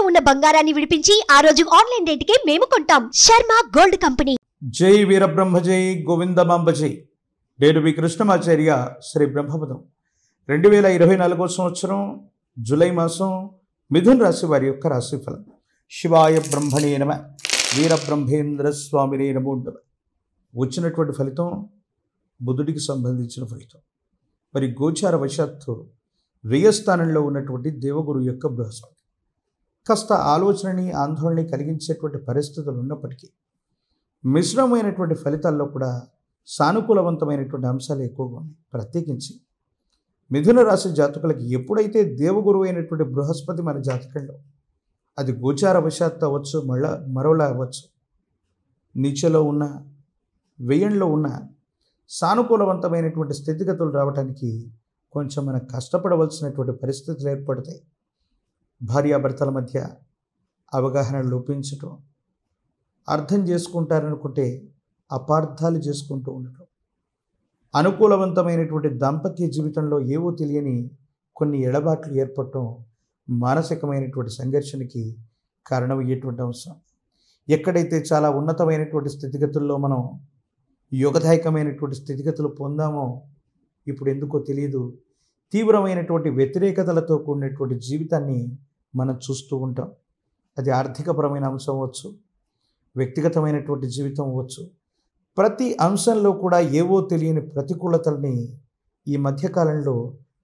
ఉన్న బంగారాన్ని విడిపించి ఆ రోజు ఆన్లైన్ రేటుకే మేము కొంటాం. Sharma gold company. జై వీరబ్రహ్మ జై గోవిందమాంబ జై. నేను మీ కృష్ణమాచార్య శ్రీ బ్రహ్మపదం. 2024 సంవత్సరం జూలై మాసం మిథున రాశి వారి యొక్క రాశిఫలం. శివాయ బ్రహ్మణే నమ, వీరబ్రహ్మేంద్ర స్వామినే నమో నమః. వచ్చినటువంటి ఫలితం బుధుడికి సంబంధించిన ఫలితం. మరి గోచార వశాత్తు వ్యయస్థానంలో ఉన్నటువంటి దేవగురు యొక్క బృహస్పతి కాస్త ఆలోచనని ఆందోళనని కలిగించేటువంటి పరిస్థితులు ఉన్నప్పటికీ మిశ్రమైనటువంటి ఫలితాల్లో కూడా సానుకూలవంతమైనటువంటి అంశాలు ఎక్కువగా ఉన్నాయి. ప్రత్యేకించి మిథున రాశి జాతకులకి ఎప్పుడైతే దేవగురువు అయినటువంటి బృహస్పతి మన జాతకంలో, అది గోచార వశాత్తు అవ్వచ్చు, మరోలా అవ్వచ్చు, నీచలో ఉన్న వ్యయంలో ఉన్న సానుకూలవంతమైనటువంటి స్థితిగతులు రావడానికి కొంచెం మనం కష్టపడవలసినటువంటి పరిస్థితులు ఏర్పడతాయి. భార్యాభర్తల మధ్య అవగాహన లోపించటం, అర్థం చేసుకుంటారనుకుంటే అపార్థాలు చేసుకుంటూ ఉండటం, అనుకూలవంతమైనటువంటి దాంపత్య జీవితంలో ఏవో తెలియని కొన్ని ఎడబాట్లు ఏర్పడటం మానసికమైనటువంటి సంఘర్షణకి కారణమయ్యేటువంటి అంశం. ఎక్కడైతే చాలా ఉన్నతమైనటువంటి స్థితిగతుల్లో మనం యోగదాయకమైనటువంటి స్థితిగతులు పొందామో ఇప్పుడు ఎందుకో తెలియదు తీవ్రమైనటువంటి వ్యతిరేకతలతో కూడినటువంటి జీవితాన్ని మనం చూస్తూ ఉంటాం. అది ఆర్థికపరమైన అంశం అవ్వచ్చు, వ్యక్తిగతమైనటువంటి జీవితం అవ్వచ్చు. ప్రతి అంశంలో కూడా ఏవో తెలియని ప్రతికూలతల్ని ఈ మధ్యకాలంలో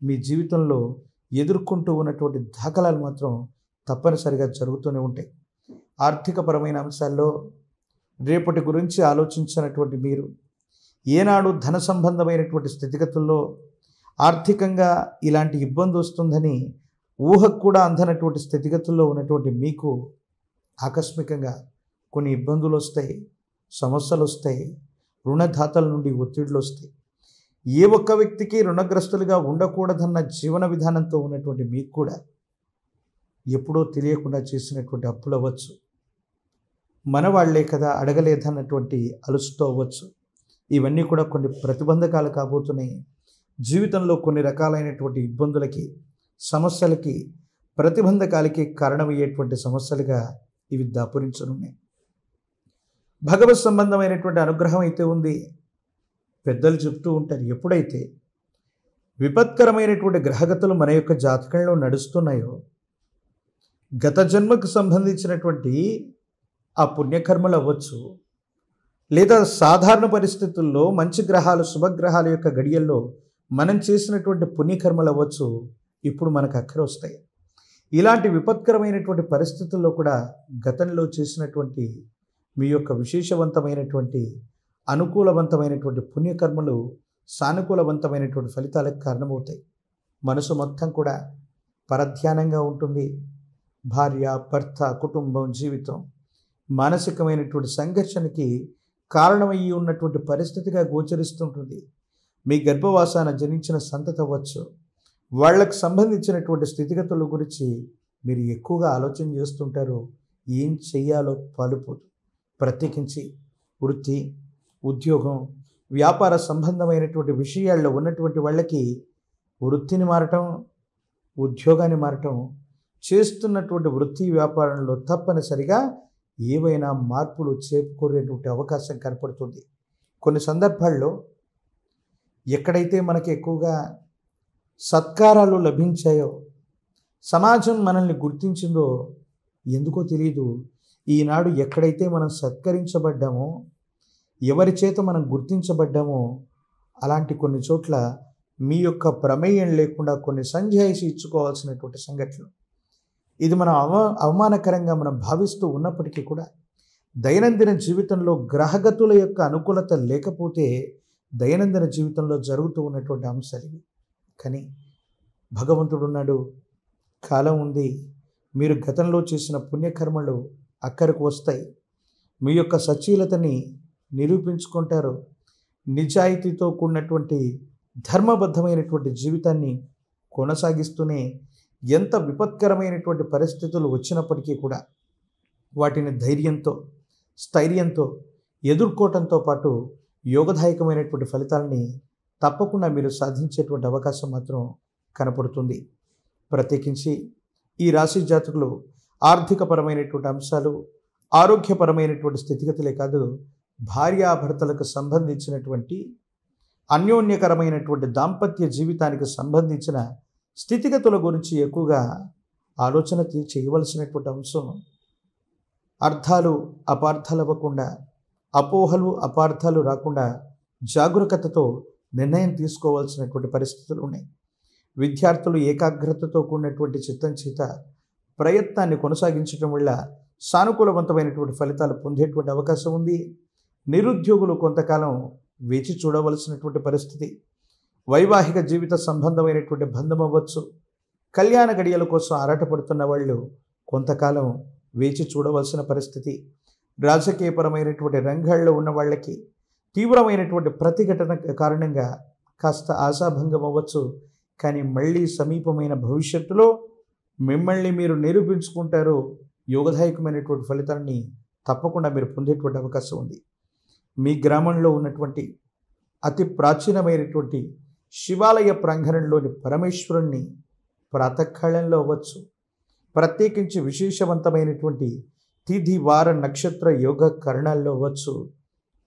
మీ జీవితంలో ఎదుర్కొంటూ ఉన్నటువంటి దాఖలాలు మాత్రం తప్పనిసరిగా జరుగుతూనే ఉంటాయి. ఆర్థికపరమైన అంశాల్లో రేపటి గురించి ఆలోచించినటువంటి మీరు ఏనాడు ధన సంబంధమైనటువంటి స్థితిగతుల్లో ఆర్థికంగా ఇలాంటి ఇబ్బంది వస్తుందని ఊహకు కూడా అందనటువంటి స్థితిగతుల్లో ఉన్నటువంటి మీకు ఆకస్మికంగా కొన్ని ఇబ్బందులు వస్తాయి, సమస్యలు వస్తాయి, రుణదాతల నుండి ఒత్తిడులు వస్తాయి. ఏ ఒక్క వ్యక్తికి రుణగ్రస్తులుగా ఉండకూడదన్న జీవన విధానంతో ఉన్నటువంటి మీకు కూడా ఎప్పుడో తెలియకుండా చేసినటువంటి అప్పులు అవ్వచ్చు, మన వాళ్లే కదా అడగలేదన్నటువంటి అలుసుతో అవ్వచ్చు. ఇవన్నీ కూడా కొన్ని ప్రతిబంధకాలు కాబోతున్నాయి. జీవితంలో కొన్ని రకాలైనటువంటి ఇబ్బందులకి, సమస్యలకి, ప్రతిబంధకాలకి కారణమయ్యేటువంటి సమస్యలుగా ఇవి దాపురించనున్నాయి. భగవత్ సంబంధమైనటువంటి అనుగ్రహం అయితే ఉంది. పెద్దలు చెప్తూ ఉంటారు, ఎప్పుడైతే విపత్కరమైనటువంటి గ్రహగతులు మన యొక్క జాతకంలో నడుస్తున్నాయో, గత జన్మకు సంబంధించినటువంటి ఆ పుణ్యకర్మలు అవ్వచ్చు, లేదా సాధారణ పరిస్థితుల్లో మంచి గ్రహాలు, శుభగ్రహాల యొక్క గడియల్లో మనం చేసినటువంటి పుణ్యకర్మలు అవ్వచ్చు, ఇప్పుడు మనకు అక్కర వస్తాయి. ఇలాంటి విపత్కరమైనటువంటి పరిస్థితుల్లో కూడా గతంలో చేసినటువంటి మీ యొక్క విశేషవంతమైనటువంటి అనుకూలవంతమైనటువంటి పుణ్యకర్మలు సానుకూలవంతమైనటువంటి ఫలితాలకు కారణమవుతాయి. మనసు మొత్తం కూడా పరధ్యానంగా ఉంటుంది. భార్య, భర్త, కుటుంబం, జీవితం మానసికమైనటువంటి సంఘర్షణకి కారణమయ్యి ఉన్నటువంటి పరిస్థితిగా గోచరిస్తుంటుంది. మీ గర్భవాసాన జనించిన సంతతి అవ్వచ్చు, వాళ్లకు సంబంధించినటువంటి స్థితిగతుల గురించి మీరు ఎక్కువగా ఆలోచన చేస్తుంటారు. ఏం చెయ్యాలో పాలుపోదు. ప్రత్యేకించి వృత్తి, ఉద్యోగం, వ్యాపార సంబంధమైనటువంటి విషయాల్లో ఉన్నటువంటి వాళ్ళకి వృత్తిని మారటం, ఉద్యోగాన్ని మారటం, చేస్తున్నటువంటి వృత్తి వ్యాపారంలో తప్పనిసరిగా ఏవైనా మార్పులు చేకూరేటువంటి అవకాశం కనపడుతుంది. కొన్ని సందర్భాల్లో ఎక్కడైతే మనకి ఎక్కువగా సత్కారాలు లభించాయో, సమాజం మనల్ని గుర్తించిందో ఎందుకో తెలియదు, ఈనాడు ఎక్కడైతే మనం సత్కరించబడ్డామో, ఎవరి చేత మనం గుర్తించబడ్డామో అలాంటి కొన్ని చోట్ల మీ యొక్క ప్రమేయం లేకుండా కొన్ని సంజాయిషి ఇచ్చుకోవాల్సినటువంటి సంఘటనలు. ఇది మనం అవమానకరంగా మనం భావిస్తూ ఉన్నప్పటికీ కూడా దైనందిన జీవితంలో గ్రహగతుల యొక్క అనుకూలత లేకపోతే దైనందిన జీవితంలో జరుగుతూ ఉన్నటువంటి అంశాలు ఇవి. కానీ భగవంతుడు ఉన్నాడు, కాలం ఉంది. మీరు గతంలో చేసిన పుణ్యకర్మలు అక్కడికి వస్తాయి. మీ యొక్క సచీలతని నిరూపించుకుంటారు. నిజాయితీతో కూడినటువంటి ధర్మబద్ధమైనటువంటి జీవితాన్ని కొనసాగిస్తూనే ఎంత విపత్కరమైనటువంటి పరిస్థితులు వచ్చినప్పటికీ కూడా వాటిని ధైర్యంతో, స్థైర్యంతో ఎదుర్కోవటంతో పాటు యోగదాయకమైనటువంటి ఫలితాలని తప్పకుండా మీరు సాధించేటువంటి అవకాశం మాత్రం కనపడుతుంది. ప్రత్యేకించి ఈ రాశి జాతకులు ఆర్థికపరమైనటువంటి అంశాలు, ఆరోగ్యపరమైనటువంటి స్థితిగతులే కాదు, భార్యాభర్తలకు సంబంధించినటువంటి అన్యోన్యకరమైనటువంటి దాంపత్య జీవితానికి సంబంధించిన స్థితిగతుల గురించి ఎక్కువగా ఆలోచన చేయవలసినటువంటి అంశం. అర్థాలు అపార్థాలు అవ్వకుండా, అపోహలు అపార్థాలు రాకుండా జాగరూకతతో నిర్ణయం తీసుకోవాల్సినటువంటి పరిస్థితులు ఉన్నాయి. విద్యార్థులు ఏకాగ్రతతో కూడినటువంటి చిత్తం చేత ప్రయత్నాన్ని కొనసాగించడం వల్ల సానుకూలవంతమైనటువంటి ఫలితాలు పొందేటువంటి అవకాశం ఉంది. నిరుద్యోగులు కొంతకాలం వేచి చూడవలసినటువంటి పరిస్థితి. వైవాహిక జీవిత సంబంధమైనటువంటి బంధం అవ్వచ్చు, కళ్యాణ గడియల కోసం ఆరాటపడుతున్న వాళ్ళు కొంతకాలం వేచి చూడవలసిన పరిస్థితి. రాజకీయపరమైనటువంటి రంగాల్లో ఉన్న వాళ్ళకి తీవ్రమైనటువంటి ప్రతిఘటన కారణంగా కాస్త ఆశాభంగం అవ్వచ్చు. కానీ మళ్ళీ సమీపమైన భవిష్యత్తులో మిమ్మల్ని మీరు నిరూపించుకుంటారు. యోగదాయకమైనటువంటి ఫలితాన్ని తప్పకుండా మీరు పొందేటువంటి అవకాశం ఉంది. మీ గ్రామంలో ఉన్నటువంటి అతి ప్రాచీనమైనటువంటి శివాలయ ప్రాంగణంలోని పరమేశ్వరుణ్ణి ప్రాతకాలంలో అవ్వచ్చు, ప్రత్యేకించి విశేషవంతమైనటువంటి తిథి వార నక్షత్ర యోగ కరణాల్లో అవ్వచ్చు,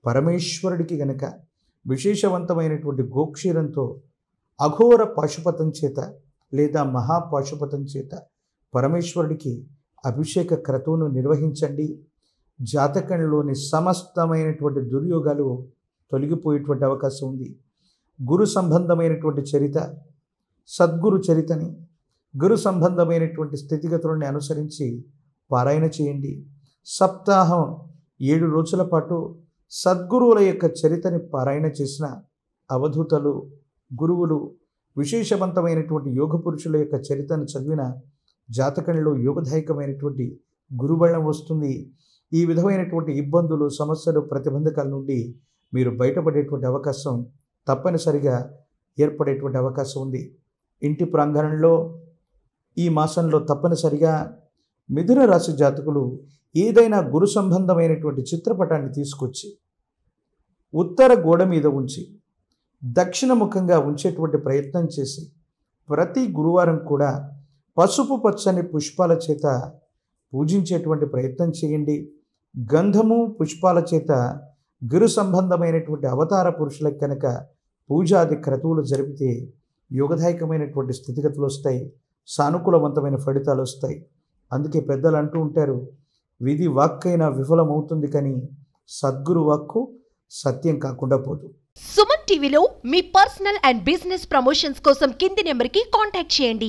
పరమేశ్వరుడికి గనక విశేషవంతమైనటువంటి గోక్షీరంతో అఘోర పాశుపతం చేత లేదా మహాపాశుపతం చేత పరమేశ్వరుడికి అభిషేక క్రతువును నిర్వహించండి. జాతకంలోని సమస్తమైనటువంటి దుర్యోగాలు తొలగిపోయేటువంటి అవకాశం ఉంది. గురు సంబంధమైనటువంటి చరిత, సద్గురు చరితని, గురు సంబంధమైనటువంటి స్థితిగతులని అనుసరించి పారాయణ చేయండి. సప్తాహం 7 రోజుల పాటు సద్గురువుల యొక్క చరితని పారాయణ చేసిన అవధూతలు, గురువులు, విశేషవంతమైనటువంటి యోగ పురుషుల యొక్క చరితను చదివిన జాతకంలో యోగదాయకమైనటువంటి గురుబలం వస్తుంది. ఈ విధమైనటువంటి ఇబ్బందులు, సమస్యలు, ప్రతిబంధకాల నుండి మీరు బయటపడేటువంటి అవకాశం తప్పనిసరిగా ఏర్పడేటువంటి అవకాశం ఉంది. ఇంటి ప్రాంగణంలో ఈ మాసంలో తప్పనిసరిగా మిథున రాశి జాతకులు ఏదైనా గురు సంబంధమైనటువంటి చిత్రపటాన్ని తీసుకొచ్చి ఉత్తర గోడ మీద ఉంచి దక్షిణముఖంగా ఉంచేటువంటి ప్రయత్నం చేసి ప్రతి గురువారం కూడా పసుపు పచ్చని పుష్పాల చేత పూజించేటువంటి ప్రయత్నం చేయండి. గంధము పుష్పాల చేత గురు సంబంధమైనటువంటి అవతార పురుషులకు కనుక పూజాది క్రతువులు జరిపితే యోగదాయకమైనటువంటి స్థితిగతులు వస్తాయి, సానుకూలవంతమైన ఫలితాలు వస్తాయి. అందుకే పెద్దలు అంటూ ఉంటారు, విధి వాక్కైనా విఫలమవుతుంది కానీ సద్గురు వాక్కు సత్యం కాకుండా పోదు. సుమన్ టీవీలో మీ పర్సనల్ అండ్ బిజినెస్ ప్రమోషన్స్ కోసం కింది నెంబర్కి కాంటాక్ట్ చేయండి.